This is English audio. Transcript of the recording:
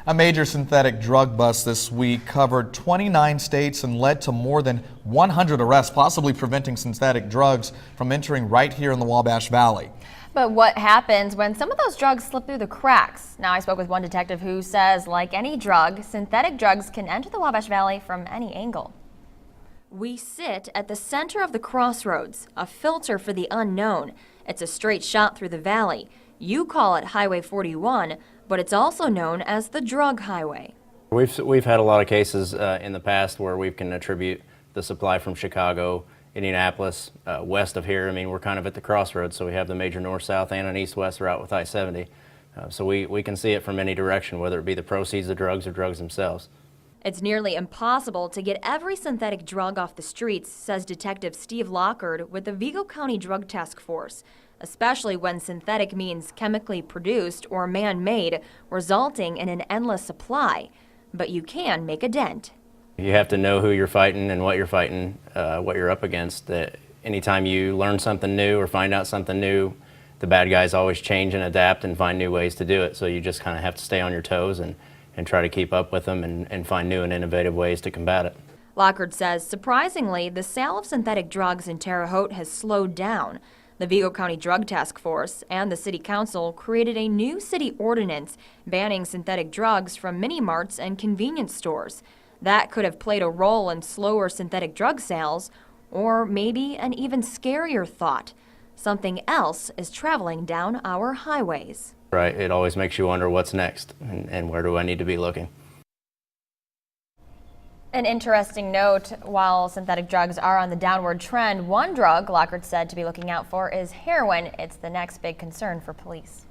A major synthetic drug bust this week covered 29 states and led to more than 100 arrests, possibly preventing synthetic drugs from entering right here in the Wabash Valley. But what happens when some of those drugs slip through the cracks? Now, I spoke with one detective who says, like any drug, synthetic drugs can enter the Wabash Valley from any angle. We sit at the center of the crossroads, a filter for the unknown. It's a straight shot through the valley. You call it Highway 41, but it's also known as the drug highway. We've had a lot of cases in the past where we can attribute the supply from Chicago, Indianapolis, west of here. I mean, we're kind of at the crossroads, so we have the major north-south and an east-west route with I-70. So we can see it from any direction, whether it be the proceeds of drugs or drugs themselves. It's nearly impossible to get every synthetic drug off the streets, says Detective Steve Lockard with the Vigo County Drug Task Force, especially when synthetic means chemically produced or man-made, resulting in an endless supply. But you can make a dent. You have to know who you're fighting and what you're fighting, what you're up against. That anytime you learn something new or find out something new, the bad guys always change and adapt and find new ways to do it. So you just kind of have to stay on your toes and try to keep up with them and find new and innovative ways to combat it. Lockard says, surprisingly, the sale of synthetic drugs in Terre Haute has slowed down. The Vigo County Drug Task Force and the City Council created a new city ordinance banning synthetic drugs from mini-marts and convenience stores. That could have played a role in slower synthetic drug sales, or maybe an even scarier thought. Something else is traveling down our highways. Right, it always makes you wonder what's next and where do I need to be looking. An interesting note, while synthetic drugs are on the downward trend, one drug Lockard said to be looking out for is heroin. It's the next big concern for police.